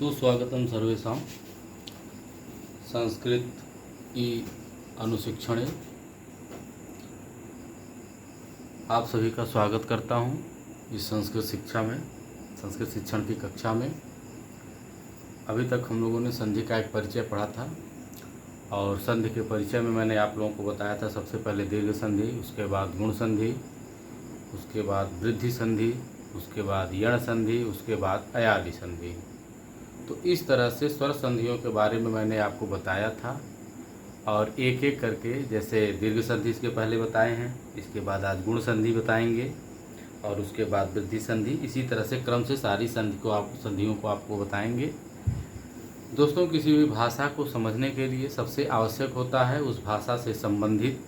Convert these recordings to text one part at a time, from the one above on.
सुस्वागतम सर्वेषां संस्कृत ई अनुशिक्षणे। आप सभी का स्वागत करता हूं इस संस्कृत शिक्षण की कक्षा में। अभी तक हम लोगों ने संधि का एक परिचय पढ़ा था और संधि के परिचय में मैंने आप लोगों को बताया था सबसे पहले दीर्घ संधि, उसके बाद गुण संधि, उसके बाद वृद्धि संधि, उसके बाद यण संधि, उसके बाद अयादि संधि। तो इस तरह से स्वर संधियों के बारे में मैंने आपको बताया था और एक एक करके, जैसे दीर्घ संधि इसके पहले बताए हैं, इसके बाद आज गुण संधि बताएंगे और उसके बाद वृद्धि संधि। इसी तरह से क्रम से सारी संधियों को आपको बताएंगे। दोस्तों, किसी भी भाषा को समझने के लिए सबसे आवश्यक होता है उस भाषा से संबंधित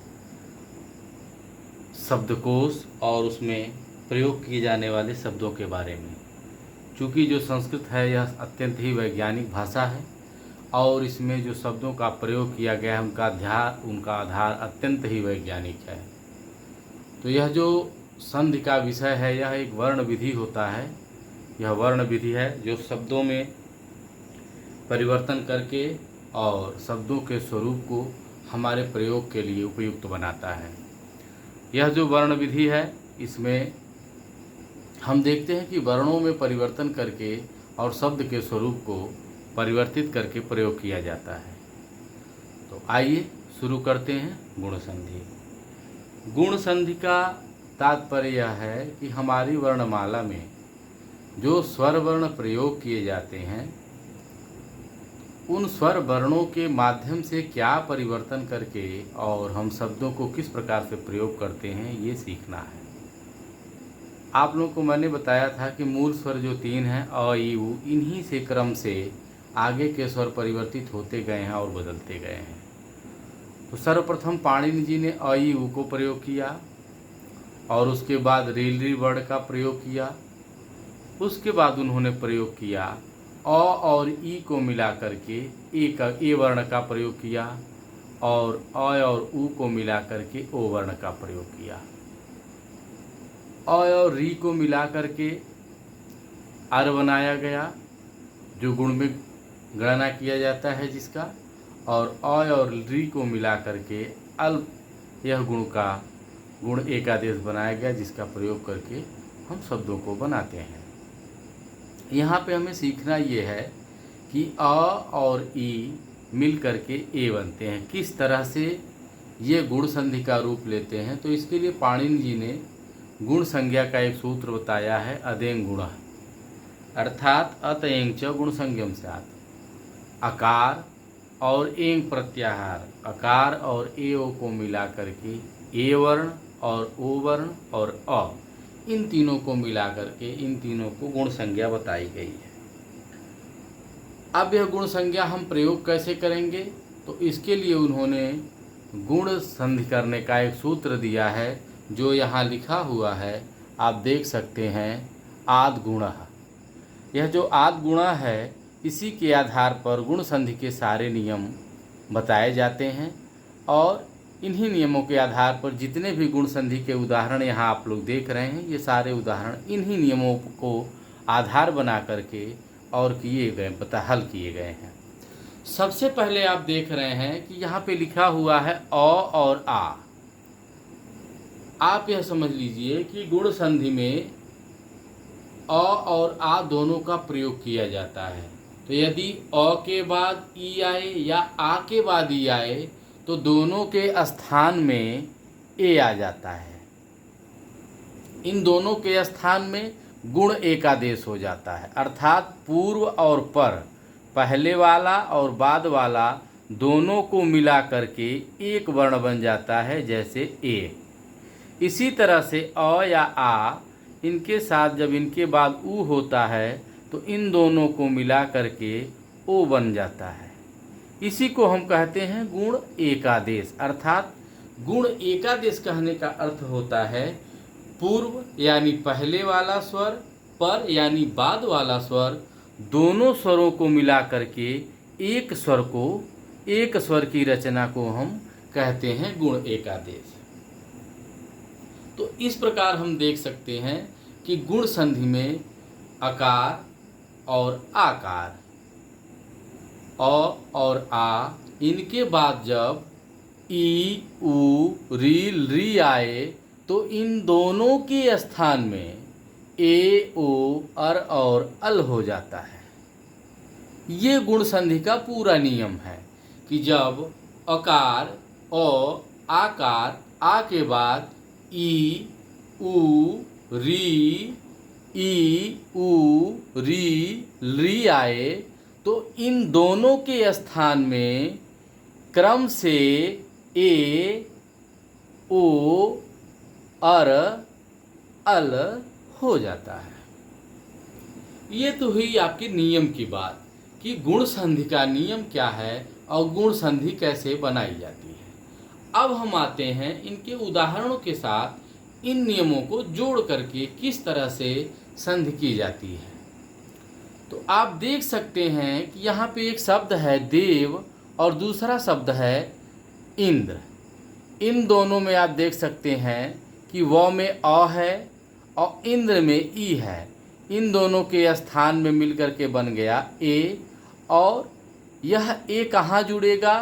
शब्दकोश और उसमें प्रयोग किए जाने वाले शब्दों के बारे में। चूँकि जो संस्कृत है यह अत्यंत ही वैज्ञानिक भाषा है और इसमें जो शब्दों का प्रयोग किया गया है उनका आधार अत्यंत ही वैज्ञानिक है। तो यह जो संधि का विषय है यह एक वर्ण विधि होता है। यह वर्ण विधि है जो शब्दों में परिवर्तन करके और शब्दों के स्वरूप को हमारे प्रयोग के लिए उपयुक्त बनाता है। यह जो वर्ण विधि है इसमें हम देखते हैं कि वर्णों में परिवर्तन करके और शब्द के स्वरूप को परिवर्तित करके प्रयोग किया जाता है। तो आइए शुरू करते हैं गुण संधि। गुण संधि का तात्पर्य यह है कि हमारी वर्णमाला में जो स्वर वर्ण प्रयोग किए जाते हैं उन स्वर वर्णों के माध्यम से क्या परिवर्तन करके और हम शब्दों को किस प्रकार से प्रयोग करते हैं ये सीखना है। आप लोगों को मैंने बताया था कि मूल स्वर जो 3 हैं अ ई उ, इन्हीं से क्रम से आगे के स्वर परिवर्तित होते गए हैं और बदलते गए हैं। तो सर्वप्रथम पाणिनि जी ने अ ई उ को प्रयोग किया और उसके बाद रीलरी वर्ण का प्रयोग किया। उसके बाद उन्होंने प्रयोग किया अ और ई को मिला करके ए वर्ण का प्रयोग किया और अ और उ को मिला करके ओ वर्ण का प्रयोग किया। अ और री को मिला करके अर बनाया गया जो गुण में गणना किया जाता है जिसका, और अ और री को मिला करके अल्प यह गुण एकादेश बनाया गया जिसका प्रयोग करके हम शब्दों को बनाते हैं। यहाँ पे हमें सीखना ये है कि अ और ई मिल करके ए बनते हैं। किस तरह से ये गुण संधि का रूप लेते हैं, तो इसके लिए पाणिनि जी ने गुण संज्ञा का एक सूत्र बताया है, अदेंग गुण, अर्थात अत एंग च गुण संज्ञम स्यात्। अकार और एंग प्रत्याहार, अकार और ए ओ को मिला करके ए वर्ण और ओ वर्ण और अ, इन तीनों को मिला करके इन तीनों को गुण संज्ञा बताई गई है। अब यह गुण संज्ञा हम प्रयोग कैसे करेंगे, तो इसके लिए उन्होंने गुण संधि करने का एक सूत्र दिया है जो यहाँ लिखा हुआ है, आप देख सकते हैं, आद गुणः। यह जो आद गुणा है इसी के आधार पर गुण संधि के सारे नियम बताए जाते हैं और इन्हीं नियमों के आधार पर जितने भी गुण संधि के उदाहरण यहाँ आप लोग देख रहे हैं ये सारे उदाहरण इन्हीं नियमों को आधार बना करके और हल किए गए हैं। सबसे पहले आप देख रहे हैं कि यहाँ पे लिखा हुआ है अ और आ। आप यह समझ लीजिए कि गुण संधि में अ और आ दोनों का प्रयोग किया जाता है। तो यदि अ के बाद ई आए या आ के बाद ई आए तो दोनों के स्थान में ए आ जाता है। इन दोनों के स्थान में गुण एकादेश हो जाता है, अर्थात पूर्व और पर, पहले वाला और बाद वाला दोनों को मिला करके एक वर्ण बन जाता है, जैसे ए। इसी तरह से अ या आ, इनके साथ जब इनके बाद उ होता है तो इन दोनों को मिला करके ओ बन जाता है। इसी को हम कहते हैं गुण एकादेश, अर्थात गुण एकादेश कहने का अर्थ होता है पूर्व यानी पहले वाला स्वर, पर यानी बाद वाला स्वर, दोनों स्वरों को मिला करके एक स्वर की रचना को हम कहते हैं गुण एकादेश। तो इस प्रकार हम देख सकते हैं कि गुण संधि में अकार और आकार और आ, इनके बाद जब ई उ री आए तो इन दोनों के स्थान में ए ओ और अल हो जाता है। ये गुण संधि का पूरा नियम है कि जब अकार औ आकार आ के बाद ई उ री आए तो इन दोनों के स्थान में क्रम से ए ओ अल हो जाता है। ये तो हुई आपकी नियम की बात कि गुण संधि का नियम क्या है और गुण संधि कैसे बनाई जाती है। अब हम आते हैं इनके उदाहरणों के साथ इन नियमों को जोड़ करके किस तरह से संधि की जाती है। तो आप देख सकते हैं कि यहाँ पे एक शब्द है देव और दूसरा शब्द है इंद्र। इन दोनों में आप देख सकते हैं कि व में अ है और इंद्र में ई है। इन दोनों के स्थान में मिलकर के बन गया ए, और यह ए कहाँ जुड़ेगा?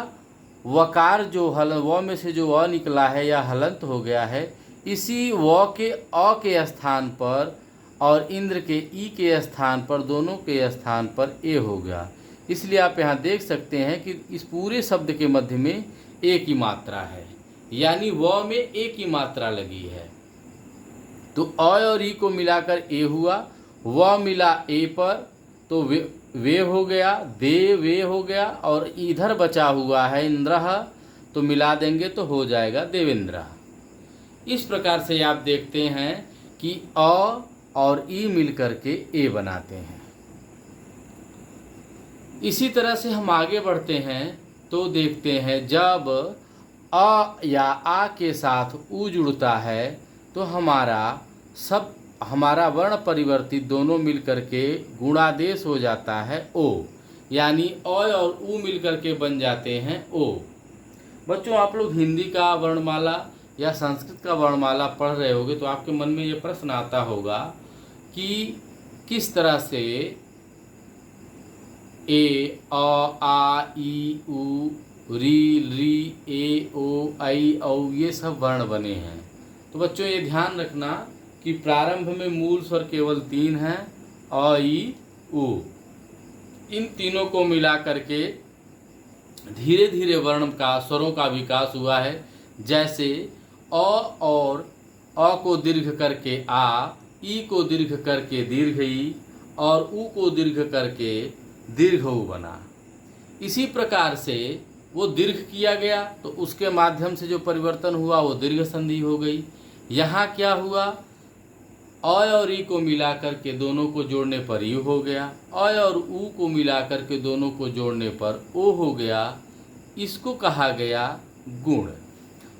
वकार जो व में से जो अ निकला है यह हलंत हो गया है, इसी व के अ के स्थान पर और इंद्र के ई के स्थान पर, दोनों के स्थान पर ए हो गया। इसलिए आप यहाँ देख सकते हैं कि इस पूरे शब्द के मध्य में ए की मात्रा है, यानी व में ए की मात्रा लगी है। तो अ और ई को मिलाकर ए हुआ, व मिला ए पर तो वे हो गया, दे वे हो गया, और इधर बचा हुआ है इंद्रः, तो मिला देंगे तो हो जाएगा देवेंद्र। इस प्रकार से आप देखते हैं कि अ और ई मिलकर के ए बनाते हैं। इसी तरह से हम आगे बढ़ते हैं तो देखते हैं जब अ या आ के साथ उ जुड़ता है तो हमारा वर्ण परिवर्तित दोनों मिलकर के गुणादेश हो जाता है ओ, यानी अ और उ मिलकर के बन जाते हैं ओ। बच्चों, आप लोग हिंदी का वर्णमाला या संस्कृत का वर्णमाला पढ़ रहे होगे तो आपके मन में ये प्रश्न आता होगा कि किस तरह से ए अ आ ई उ री ए ओ आई औ ये सब वर्ण बने हैं। तो बच्चों ये ध्यान रखना कि प्रारंभ में मूल स्वर केवल 3 हैं, अ ई उ। इन तीनों को मिला करके धीरे धीरे वर्ण का स्वरों का विकास हुआ है। जैसे अ और अ को दीर्घ करके आ, ई को दीर्घ करके दीर्घ ई और उ को दीर्घ करके दीर्घ उ बना। इसी प्रकार से वो दीर्घ किया गया तो उसके माध्यम से जो परिवर्तन हुआ वो दीर्घ संधि हो गई। यहाँ क्या हुआ? अ और ई को मिलाकर के दोनों को जोड़ने पर यू हो गया, अ और उ को मिलाकर के दोनों को जोड़ने पर ओ हो गया। इसको कहा गया गुण।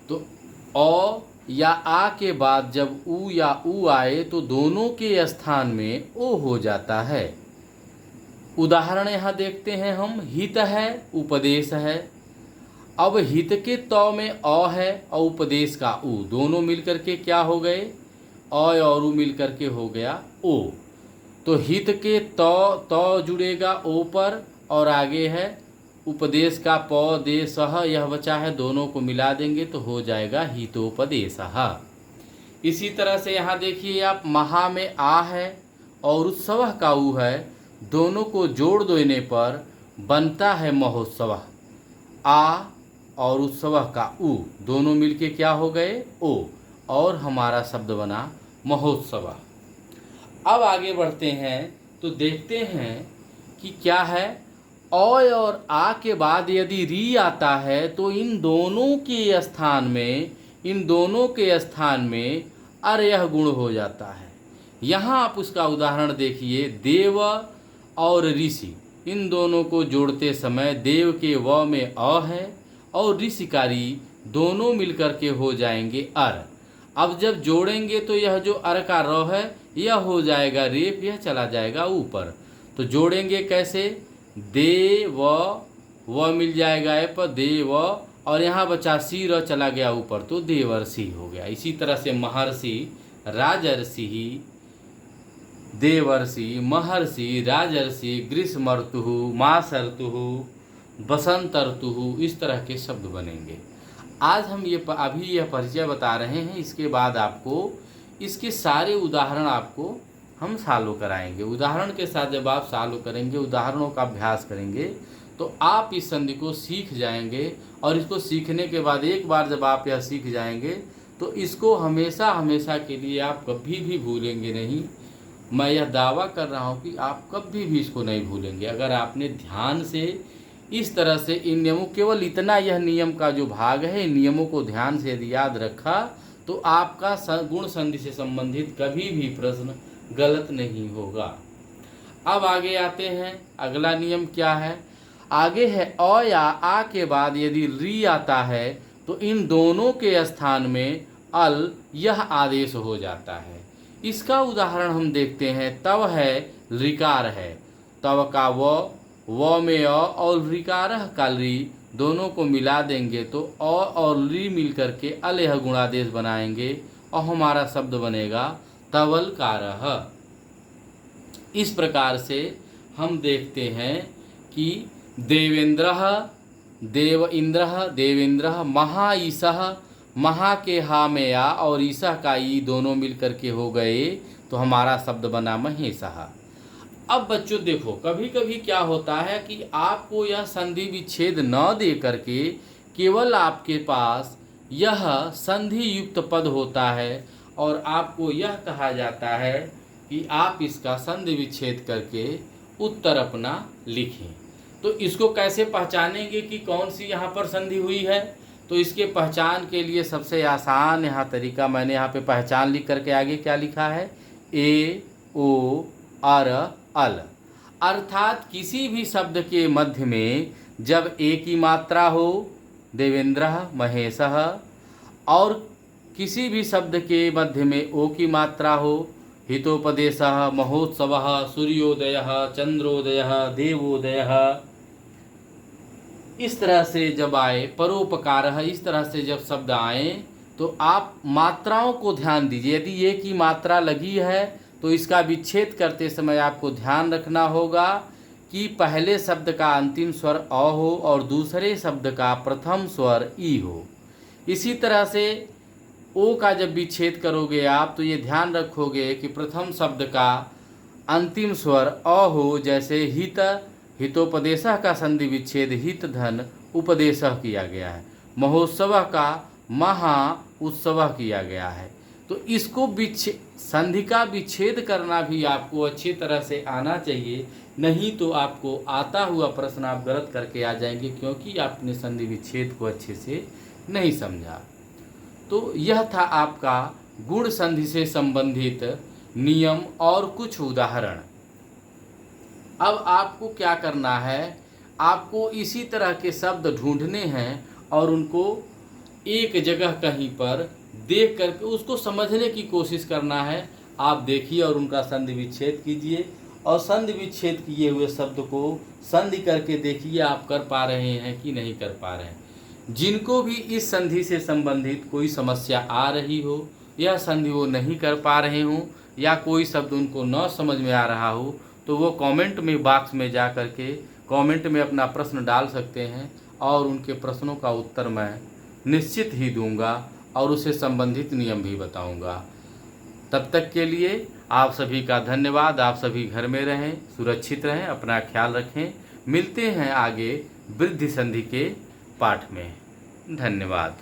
तो अ या आ के बाद जब उ या उ आए तो दोनों के स्थान में ओ हो जाता है। उदाहरण यहाँ देखते हैं हम, हित है, उपदेश है। अब हित के त में अ है और उपदेश का उ, दोनों मिलकर के क्या हो गए? अ और उ मिलकर के हो गया ओ। तो हित के त जुड़ेगा ओ पर और आगे है उपदेश का प दे सह, यह बचा है, दोनों को मिला देंगे तो हो जाएगा हितोपदेशः। इसी तरह से यहाँ देखिए आप, महा में आ है और उत्सव का उ है, दोनों को जोड़ देने पर बनता है महोत्सव। आ और उत्सव का उ दोनों मिलके क्या हो गए? ओ, और हमारा शब्द बना महोत्सव। अब आगे बढ़ते हैं तो देखते हैं कि क्या है। अ और आ के बाद यदि री आता है तो इन दोनों के स्थान में अर यह गुण हो जाता है। यहाँ आप उसका उदाहरण देखिए, देव और ऋषि, इन दोनों को जोड़ते समय देव के व में अ है और ऋषि का री, दोनों मिलकर के हो जाएंगे अर। अब जब जोड़ेंगे तो यह जो अर का र है यह हो जाएगा रेप, यह चला जाएगा ऊपर। तो जोड़ेंगे कैसे? दे व मिल जाएगा ए पर दे व, और यहाँ बचा सी र चला गया ऊपर तो देवर्षि हो गया। इसी तरह से महर्षि, राजर्षि, देवर्षि, महर्षि, राजर्षि, ग्रीष्मर्तु, मासर्तु, बसंत ऋतु, इस तरह के शब्द बनेंगे। आज हम अभी यह परिचय बता रहे हैं, इसके बाद आपको इसके सारे उदाहरण आपको हम सॉल्व कराएंगे। उदाहरण के साथ जब आप सॉल्व करेंगे, उदाहरणों का अभ्यास करेंगे, तो आप इस संधि को सीख जाएंगे। और इसको सीखने के बाद एक बार जब आप यह सीख जाएंगे तो इसको हमेशा हमेशा के लिए आप कभी भी भूलेंगे नहीं। मैं यह दावा कर रहा हूँ कि आप कभी भी इसको नहीं भूलेंगे अगर आपने ध्यान से इस तरह से इन नियमों, केवल इतना यह नियम का जो भाग है, इन नियमों को ध्यान से यदि याद रखा तो आपका गुण संधि से संबंधित कभी भी प्रश्न गलत नहीं होगा। अब आगे आते हैं, अगला नियम क्या है? आगे है अ या आ के बाद यदि री आता है तो इन दोनों के स्थान में अल यह आदेश हो जाता है। इसका उदाहरण हम देखते हैं। तव है ऋकार है, तव का व में अ और ऋकारः का री दोनों को मिला देंगे तो अ और री मिलकर के अल यह गुणादेश बनाएंगे और हमारा शब्द बनेगा तवलकारः। इस प्रकार से हम देखते हैं कि देवेंद्रः, देव इंद्रः, देवेंद्रः, महा ईशः, महा के हा में आ और ईशा का ई दोनों मिलकर के हो गए तो हमारा शब्द बना महेशः। अब बच्चों देखो, कभी कभी क्या होता है कि आपको यह संधि विच्छेद न दे करके केवल आपके पास यह संधि युक्त पद होता है और आपको यह कहा जाता है कि आप इसका संधि विच्छेद करके उत्तर अपना लिखें। तो इसको कैसे पहचानेंगे कि कौन सी यहाँ पर संधि हुई है? तो इसके पहचान के लिए सबसे आसान यहाँ तरीका, मैंने यहाँ पे पहचान लिख करके आगे क्या लिखा है? ए ओ अर अल। अर्थात किसी भी शब्द के मध्य में जब ए की मात्रा हो, देवेंद्रः, महेशः, और किसी भी शब्द के मध्य में ओ की मात्रा हो, हितोपदेशः, महोत्सवः, सूर्योदयः, चंद्रोदयः, देवोदयः, इस तरह से जब आए, परोपकारः, इस तरह से जब शब्द आए तो आप मात्राओं को ध्यान दीजिए। यदि ए की मात्रा लगी है तो इसका विच्छेद करते समय आपको ध्यान रखना होगा कि पहले शब्द का अंतिम स्वर अ हो और दूसरे शब्द का प्रथम स्वर ई हो। इसी तरह से ओ का जब विच्छेद करोगे आप तो ये ध्यान रखोगे कि प्रथम शब्द का अंतिम स्वर अ हो। जैसे हित, हितोपदेशः का संधि विच्छेद हित धन उपदेशः किया गया है। महोत्सव का महा उत्सव किया गया है। तो इसको संधि का विच्छेद करना भी आपको अच्छी तरह से आना चाहिए, नहीं तो आपको आता हुआ प्रश्न आप गलत करके आ जाएंगे क्योंकि आपने संधि विच्छेद को अच्छे से नहीं समझा। तो यह था आपका गुण संधि से संबंधित नियम और कुछ उदाहरण। अब आपको क्या करना है? आपको इसी तरह के शब्द ढूंढने हैं और उनको एक जगह कहीं पर देख करके उसको समझने की कोशिश करना है। आप देखिए और उनका संधि विच्छेद कीजिए और संधि विच्छेद किए हुए शब्द को संधि करके देखिए आप कर पा रहे हैं कि नहीं कर पा रहे हैं। जिनको भी इस संधि से संबंधित कोई समस्या आ रही हो, यह संधि वो नहीं कर पा रहे हों या कोई शब्द उनको न समझ में आ रहा हो, तो वो कमेंट में बॉक्स में जा कर के कमेंट में अपना प्रश्न डाल सकते हैं और उनके प्रश्नों का उत्तर मैं निश्चित ही दूंगा और उससे संबंधित नियम भी बताऊंगा। तब तक के लिए आप सभी का धन्यवाद। आप सभी घर में रहें, सुरक्षित रहें, अपना ख्याल रखें। मिलते हैं आगे वृद्धि संधि के पाठ में। धन्यवाद।